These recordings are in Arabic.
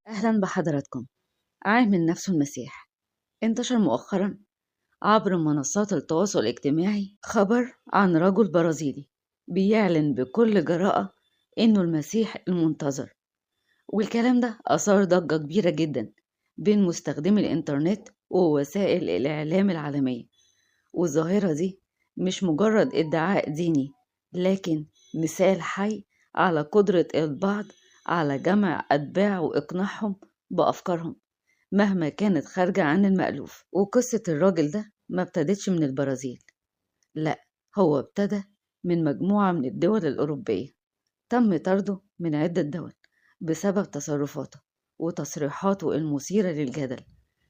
أهلا بحضراتكم. عام نفسه المسيح انتشر مؤخرا عبر منصات التواصل الاجتماعي خبر عن رجل برازيلي بيعلن بكل جراءة إنه المسيح المنتظر، والكلام ده أثار ضجة كبيرة جدا بين مستخدمي الإنترنت ووسائل الإعلام العالمية. والظاهرة دي مش مجرد ادعاء ديني، لكن مثال حي على قدرة البعض على جمع أتباع وإقناعهم بأفكارهم مهما كانت خارجة عن المألوف. وقصة الراجل ده ما ابتدتش من البرازيل، لأ، هو ابتدى من مجموعة من الدول الأوروبية. تم طرده من عدة دول بسبب تصرفاته وتصريحاته المثيرة للجدل،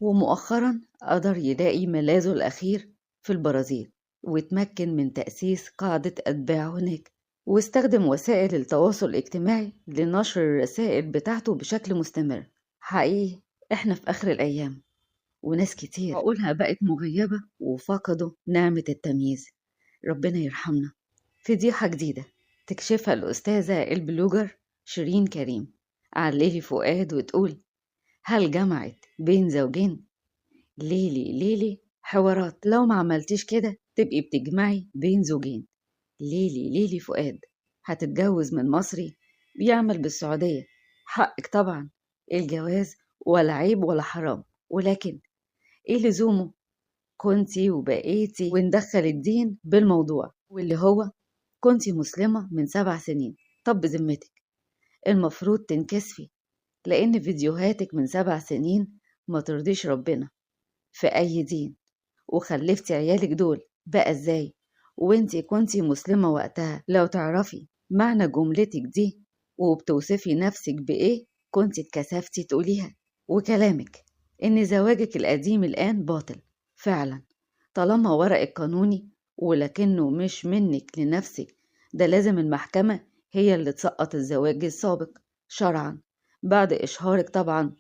ومؤخرا قدر يلاقي ملاذه الأخير في البرازيل، واتمكن من تأسيس قاعدة أتباع هناك، واستخدم وسائل التواصل الاجتماعي لنشر الرسائل بتاعته بشكل مستمر. حقيقي احنا في آخر الأيام، وناس كتير عقولها بقت مغيبة وفقدوا نعمة التمييز. ربنا يرحمنا. فضيحة جديدة تكشفها الأستاذة البلوجر شيرين كريم عن ليلي فؤاد وتقول: هل جمعت بين زوجين؟ ليلي حوارات، لو ما عملتيش كده تبقي بتجمعي بين زوجين. ليلي فؤاد هتتجوز من مصري بيعمل بالسعودية، حقك طبعا، الجواز ولا عيب ولا حرام، ولكن ايه لزومه؟ كنتي وبقيتي وندخل الدين بالموضوع، واللي هو كنتي مسلمة من 7 سنين. طب بذمتك المفروض تنكسفي، لأن فيديوهاتك من 7 سنين ما ترضيش ربنا في أي دين، وخلفتي عيالك دول بقى ازاي وانتي كنتي مسلمة وقتها؟ لو تعرفي معنى جملتك دي وبتوصفي نفسك بإيه كنتي اتكسفتي تقوليها. وكلامك إن زواجك القديم الآن باطل فعلا طالما ورقك قانوني، ولكنه مش منك لنفسك، ده لازم المحكمة هي اللي تسقط الزواج السابق شرعا بعد إشهارك طبعا.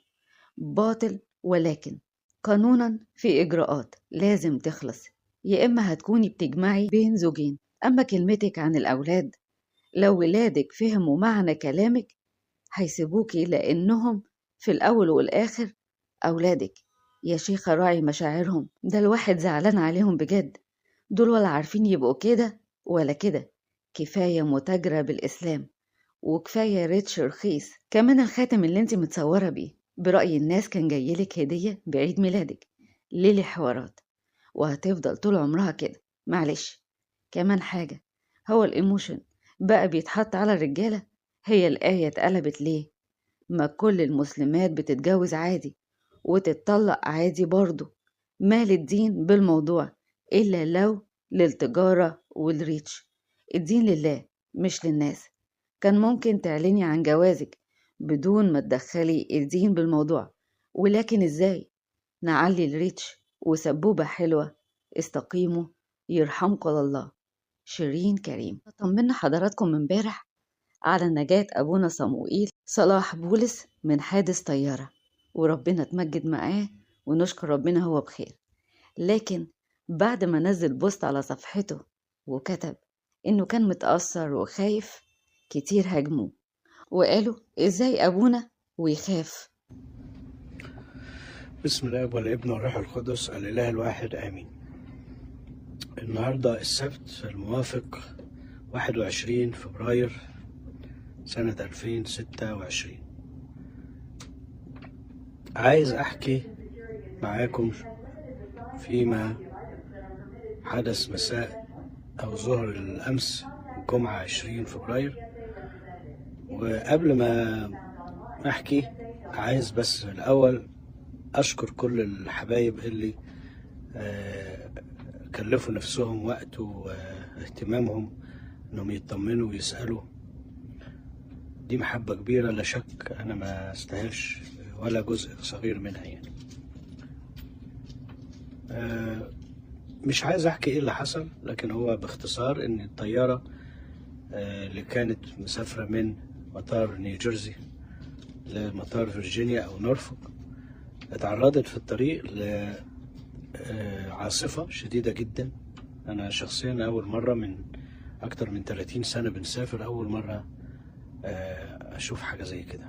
باطل، ولكن قانونا في إجراءات لازم تخلص، يا إما هتكوني بتجمعي بين زوجين. أما كلمتك عن الأولاد، لو ولادك فهموا معنى كلامك هيسيبوكي، لأنهم في الأول والآخر أولادك. يا شيخة راعي مشاعرهم، ده الواحد زعلان عليهم بجد. دول ولا عارفين يبقوا كده ولا كده. كفاية متاجرة بالإسلام، وكفاية ريتش رخيص. كمان الخاتم اللي انت متصورة بيه برأي الناس كان جايلك هدية بعيد ميلادك. ليلي حوارات، وهتفضل طول عمرها كده. معلش، كمان حاجة، هو الإيموشن بقى بيتحط على الرجالة؟ هي الآية اتقلبت ليه؟ ما كل المسلمات بتتجوز عادي وتتطلق عادي برضه. مال الدين بالموضوع إلا لو للتجارة والريتش؟ الدين لله مش للناس. كان ممكن تعلني عن جوازك بدون ما تدخلي الدين بالموضوع، ولكن ازاي؟ نعلي الريتش وسبوبة حلوة. استقيموا يرحمكم الله. شيرين كريم. طمنا حضراتكم من امبارح على نجاة أبونا صموئيل صلاح بولس من حادث طيارة، وربنا تمجد معاه ونشكر ربنا هو بخير. لكن بعد ما نزل بوست على صفحته وكتب إنه كان متأثر وخايف، كتير هاجموه وقالوا إزاي أبونا ويخاف. بسم الله والابن والروح القدس الإله الواحد آمين. النهاردة السبت الموافق 21 فبراير سنة 2026. عايز أحكي معاكم فيما حدث مساء أو ظهر الأمس الجمعة 20 فبراير. وقبل ما أحكي عايز بس الأول أشكر كل الحبايب اللي كلفوا نفسهم وقت واهتمامهم انهم يطمنوا ويسألوا. دي محبة كبيرة لا شك، انا ما استاهلش ولا جزء صغير منها يعني. مش عايز احكي ايه اللي حصل، لكن هو باختصار ان الطيارة اللي كانت مسافرة من مطار نيوجيرسي لمطار فيرجينيا او نورفوك اتعرضت في الطريق عاصفة شديدة جدا. أنا شخصيا أول مرة من اكتر من 30 سنة بنسافر، اول مرة اشوف حاجة زي كده.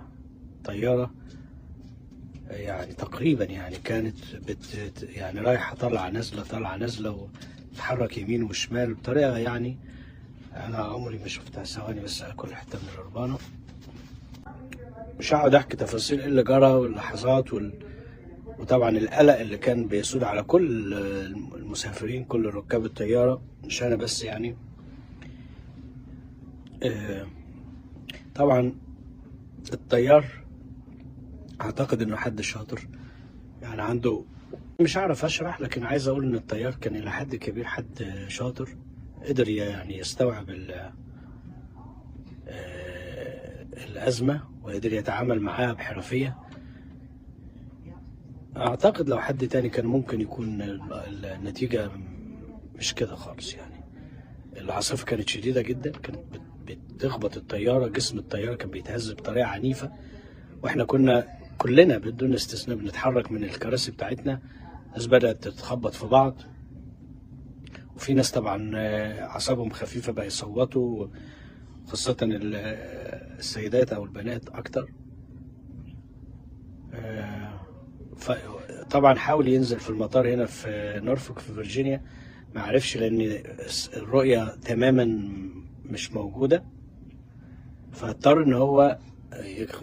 طيارة يعني تقريبا يعني كانت يعني رايحة طالعة نازلة طالعة نازلة، وتتحرك يمين وشمال بطريقة يعني انا عمري ما شفتها. ثواني بس اكل حتة من الربانة. مش هقعد احكي تفاصيل ايه اللي جرى واللحظات وطبعا القلق اللي كان بيسود على كل المسافرين، كل ركاب الطيارة، مش انا بس يعني. طبعا الطيار اعتقد انه حد شاطر، يعني عنده، مش عارف اشرح، لكن عايز اقول ان الطيار كان الى حد كبير حد شاطر، قدر يعني يستوعب الازمة وقدر يتعامل معاها بحرفية. اعتقد لو حد تاني كان ممكن يكون النتيجة مش كده خالص. يعني العاصفة كانت شديدة جدا، كانت بتخبط الطيارة، جسم الطيارة كان بيتهز بطريقة عنيفة، واحنا كنا كلنا بدون استثناء بنتحرك من الكراسي بتاعتنا. الناس بدأت تتخبط في بعض، وفي ناس طبعا أعصابهم خفيفة بقى يصوتوا، خاصة السيدات أو البنات أكتر. طبعا حاول ينزل في المطار هنا في نورفولك في فيرجينيا، ما عرفش لأن الرؤية تماما مش موجودة، فاضطر إن هو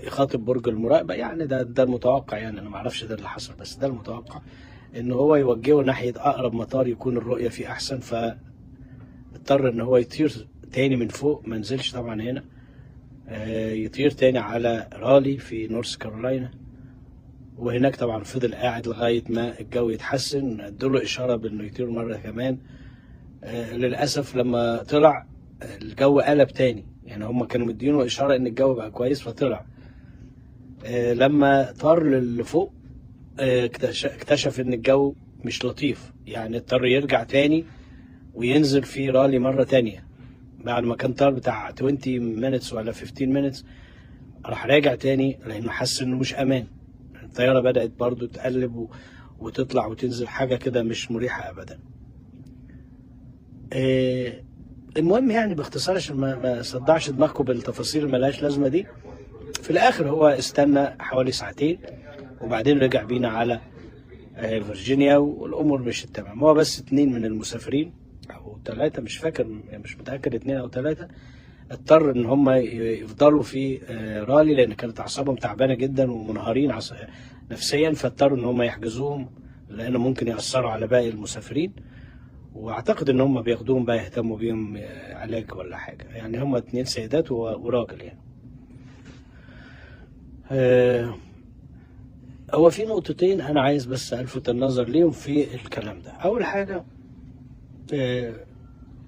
يخاطب برج المراقبة. يعني ده المتوقع، يعني أنا ما أعرفش ده اللي حصل، بس ده المتوقع إن هو يوجهه ناحية أقرب مطار يكون الرؤية فيه أحسن، فاضطر إن هو يطير تاني من فوق، ما نزلش طبعا هنا، يطير تاني على رالي في نورث كارولاينا، وهناك طبعا فضل قاعد لغاية ما الجو يتحسن. ادوله إشارة بإنه يطير مرة كمان. للأسف لما طلع الجو قلب تاني، يعني هم كانوا مدينه إشارة إن الجو بقى كويس فطلع. لما طار لفوق اكتشف إن الجو مش لطيف، يعني اضطر يرجع تاني وينزل في رالي مرة تانية. بعد ما كان طار بتاع 20 minutes ولا 15 minutes، راح راجع تاني لأنه حس إنه مش أمان. الطيارة بدأت برضو تقلب وتطلع وتنزل، حاجة كده مش مريحة أبدا. المهم يعني باختصار عشان ما صدعش دماغكم بالتفاصيل الملهاش لازمة دي، في الآخر هو استنى حوالي ساعتين وبعدين رجع بينا على فيرجينيا، والأمور مشيت تمام. هو بس 2 من المسافرين أو 3، مش فاكر، مش متأكد، 2 أو 3 اضطر ان هم يفضلوا في رالي لان كانت اعصابهم تعبانه جدا ومنهارين نفسيا، فاضطروا ان هم يحجزوهم لانه ممكن ياثروا على باقي المسافرين. واعتقد ان هم بياخدوهم بقى يهتموا بيهم علاج ولا حاجه، يعني هم 2 سيدات وراجل يعني. هو في نقطتين انا عايز بس الفت النظر ليهم في الكلام ده. اول حاجه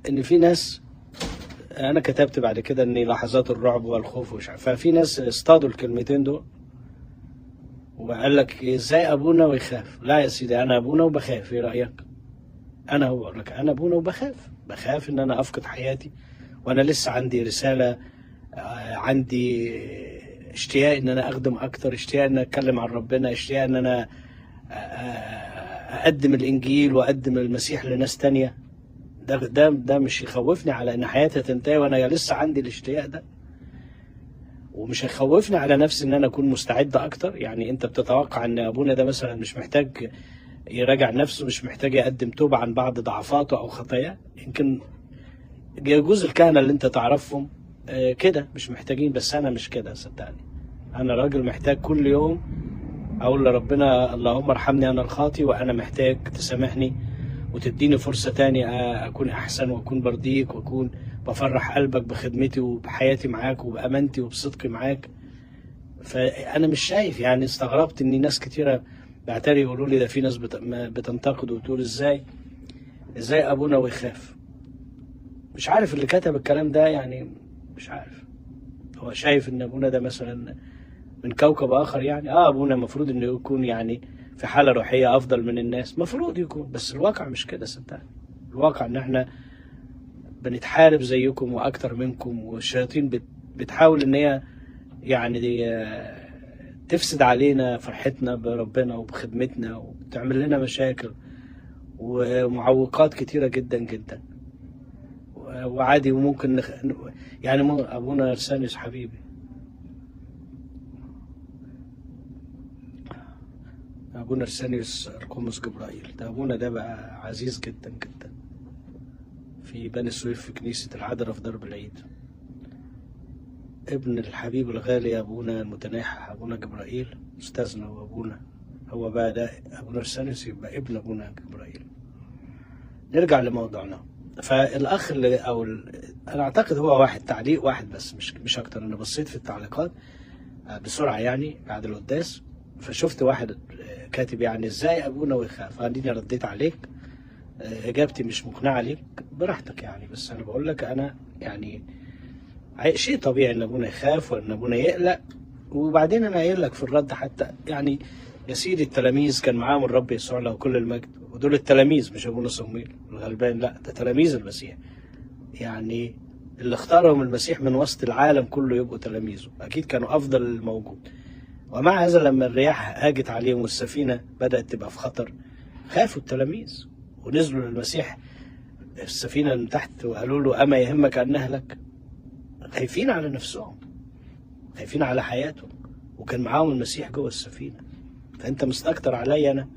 ان في ناس، انا كتبت بعد كده ان لحظات الرعب والخوف ومش عارف، ففي ناس اصطادوا الكلمتين دول وقال لك ازاي ابونا ويخاف. لا يا سيدي، انا ابونا وبخاف، ايه رايك؟ انا هو اقول لك انا ابونا بخاف ان انا افقد حياتي، وانا لسه عندي رساله، عندي اشتياق ان انا اخدم اكتر، اشتياق ان انا اتكلم عن ربنا، اشتياق ان انا اقدم الانجيل واقدم المسيح لناس تانية. ده مش يخوفني على ان حياتي تنتهي وانا لسه عندي الاشتياق ده، ومش هيخوفني على نفسي ان انا اكون مستعد اكتر. يعني انت بتتوقع ان ابونا ده مثلا مش محتاج يراجع نفسه، مش محتاج يقدم توبة عن بعض ضعفاته او خطاياه؟ يمكن يجوز الكهنة اللي انت تعرفهم كده مش محتاجين، بس انا مش كده صدقني. انا راجل محتاج كل يوم اقول لربنا اللهم ارحمني انا الخاطي، وانا محتاج تسامحني وتديني فرصة تاني أكون أحسن وأكون برضيك وأكون بفرح قلبك بخدمتي وبحياتي معاك وبأمانتي وبصدقي معاك. فأنا مش شايف، يعني استغربت إن ناس كتيرة بعتري يقولوا لي ده في ناس بتنتقد وتقول إزاي أبونا ويخاف. مش عارف اللي كتب الكلام ده، يعني مش عارف هو شايف إن أبونا ده مثلا من كوكب آخر. يعني أبونا المفروض إنه يكون يعني في حالة روحية أفضل من الناس، مفروض يكون، بس الواقع مش كده صدقني. الواقع إن إحنا بنتحارب زيكم وأكتر منكم، والشياطين بتحاول إن هي يعني تفسد علينا فرحتنا بربنا وبخدمتنا، وتعمل لنا مشاكل ومعوقات كتيرة جدا جدا. وعادي. وممكن يعني ابونا ارسانيوس حبيبي، ابونا ارسانيوس ارقمس جبرائيل، ده ابونا ده بقى عزيز جدا جدا في بني سويف في كنيسة العذراء في درب العيد. ابن الحبيب الغالي ابونا المتناحح ابونا جبرائيل استاذنا وابونا، هو بقى ده ابونا ارسانيوس يبقى ابن ابونا جبرائيل. نرجع لموضوعنا. فالاخ اللي انا اعتقد هو واحد تعليق واحد بس، مش اكتر. انا بصيت في التعليقات بسرعه يعني بعد القداس، فشفت واحد كاتب يعني ازاي ابونا ويخاف، فاديني رديت عليك. اجابتي مش مقنعه ليك، براحتك يعني، بس انا بقول لك انا يعني شيء طبيعي ان ابونا يخاف وان ابونا يقلق. وبعدين انا قايل لك في الرد حتى يعني يا سيدي التلاميذ كان معاهم الرب يسوع له كل المجد، ودول التلاميذ مش ابونا صمويل الغلبان، لا ده تلاميذ المسيح، يعني اللي اختارهم المسيح من وسط العالم كله يبقوا تلاميذه، اكيد كانوا افضل الموجود. ومع هذا لما الرياح هاجت عليهم والسفينه بدات تبقى في خطر، خافوا التلاميذ ونزلوا للمسيح السفينه من تحت وقالوا له اما يهمك ان نهلك. خايفين على نفسهم، خايفين على حياتهم، وكان معاهم المسيح جوه السفينه. فانت مستكتر عليا انا؟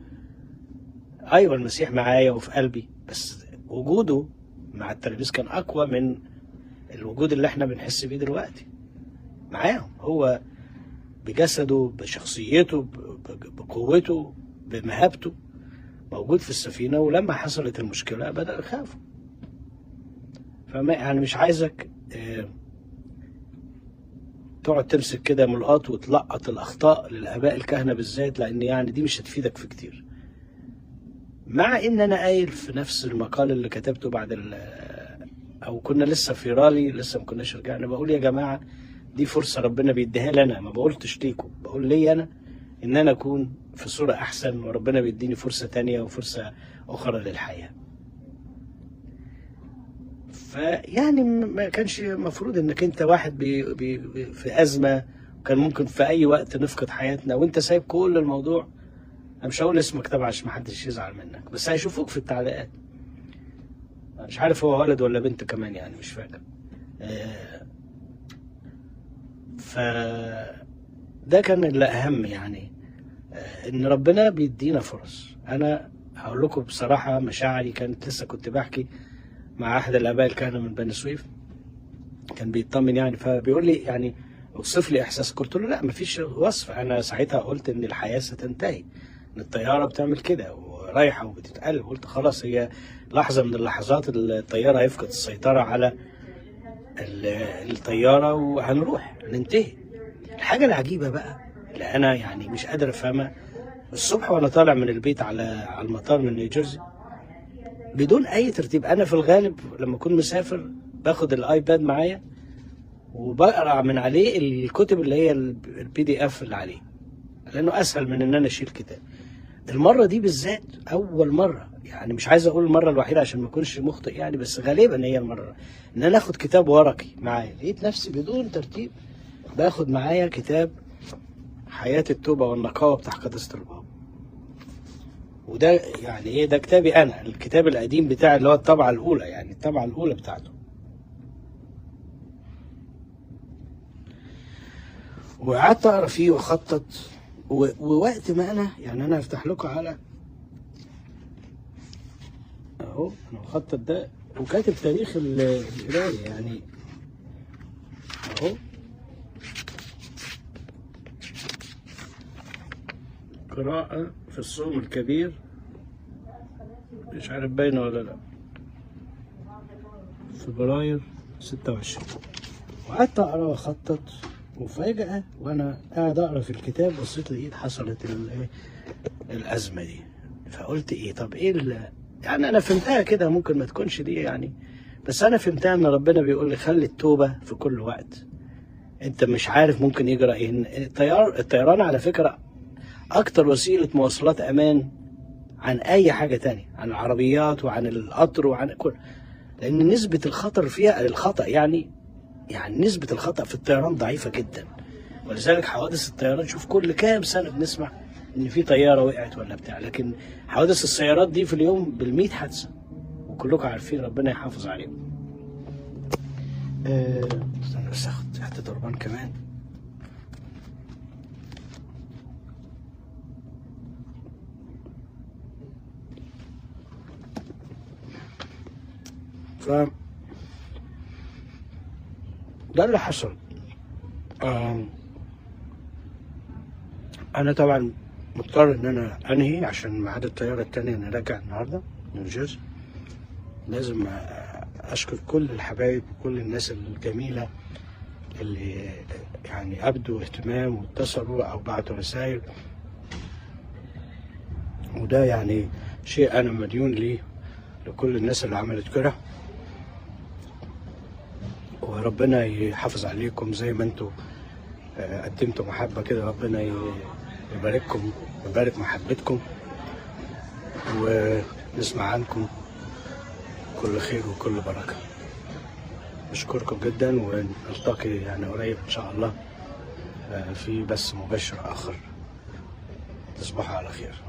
ايوه المسيح معايا وفي قلبي، بس وجوده مع التلاميذ كان اقوى من الوجود اللي احنا بنحس بيه دلوقتي. معاهم هو بجسده بشخصيته بقوته بمهابته موجود في السفينه، ولما حصلت المشكله بدأوا يخافوا. فما يعني مش عايزك تقعد تمسك كده ملقاط وتلقط الاخطاء للاباء الكهنه بالذات، لان يعني دي مش هتفيدك في كتير. مع ان انا قايل في نفس المقال اللي كتبته بعد او كنا لسه في رالي، لسه ما كناش رجعنا، بقول يا جماعه دي فرصه ربنا بيديها لنا، ما بقولتش ليكم، بقول لي انا ان انا اكون في صوره احسن، وربنا بيديني فرصه تانية وفرصه اخرى للحياه. فيعني ما كانش المفروض انك انت واحد في ازمه، وكان ممكن في اي وقت نفقد حياتنا وانت سايب كل الموضوع. انا مش هقول اسمك طبعا عشان ما حدش يزعل منك، بس هيشوفوك في التعليقات. مش عارف هو ولد ولا بنت كمان يعني، مش فاكر. فده كان اللي اهم يعني، ان ربنا بيدينا فرص. انا هقول لكم بصراحه مشاعري كانت، لسه كنت بحكي مع احد الاباء الكهنه من بني سويف، كان بيطمن يعني، فبيقول لي يعني اوصف لي احساسك. قلت له لا مفيش وصف، انا ساعتها قلت ان الحياه ستنتهي، ان الطياره بتعمل كده ورايحه وبتتقلب. قلت خلاص هي لحظه من اللحظات الطياره هيفقد السيطره على الطياره وهنروح ننتهي. الحاجه العجيبه بقى اللي انا يعني مش قادر افهمها، الصبح وانا طالع من البيت على المطار من نيوجيرسي بدون اي ترتيب. انا في الغالب لما اكون مسافر باخد الايباد معايا وبقرا من عليه الكتب اللي هي الPDF اللي عليه، لانه اسهل من ان انا اشيل كتاب. المره دي بالذات اول مره، يعني مش عايز اقول المره الوحيده عشان ما اكونش مخطئ يعني، بس غالبا هي المره ان انا اخد كتاب ورقي معايا. لقيت نفسي بدون ترتيب باخد معايا كتاب حياه التوبه والنقاوه بتاع قداسه البابا. وده يعني ايه، ده كتابي انا، الكتاب القديم بتاعي اللي هو الطبعه الاولى، يعني الطبعه الاولى بتاعته. وقعدت اقرا فيه واخطط، ووقت ما انا يعني انا هفتح لكم على اهو، انا مخطط ده وكاتب تاريخ القرايه يعني اهو. قراءة في الصوم الكبير، مش عارف باينه ولا لا، فبراير 26. وقعدت اقرا واخطط، وفجأة وانا قاعد اقرا في الكتاب بصيت لقيت حصلت الازمه دي. فقلت ايه، طب ايه يعني انا فهمتها كده، ممكن ما تكونش دي يعني، بس انا فهمتها ان ربنا بيقول لي خلي التوبه في كل وقت. انت مش عارف ممكن يجرى ايه. الطيران على فكره اكتر وسيله مواصلات امان عن اي حاجه تانية، عن العربيات وعن القطر وعن كل، لان نسبه الخطر فيها الخطا يعني نسبة الخطأ في الطيران ضعيفة جدا. ولذلك حوادث الطيران شوف كل كام سنة بنسمع ان في طيارة وقعت ولا بتاع، لكن حوادث السيارات دي في اليوم بال100 حادثة، وكلكم عارفين ربنا يحافظ عليهم. استنى بس اخد حتة ضربان كمان. ف ده اللي حصل. انا طبعا مضطر ان انا انهي عشان ميعاد الطياره التانية نرجع النهارده نيوجيرسي. لازم اشكر كل الحبايب وكل الناس الجميله اللي يعني ابدوا اهتمام واتصلوا او بعتوا رسائل، وده يعني شيء انا مديون ليه لكل الناس اللي عملت كده. وربنا يحافظ عليكم زي ما انتوا قدمتوا محبة كده، ربنا يبارككم ويبارك محبتكم ونسمع عنكم كل خير وكل بركة. بشكركم جدا ونلتقي يعني قريب ان شاء الله في بث مباشر اخر. تصبحوا على خير.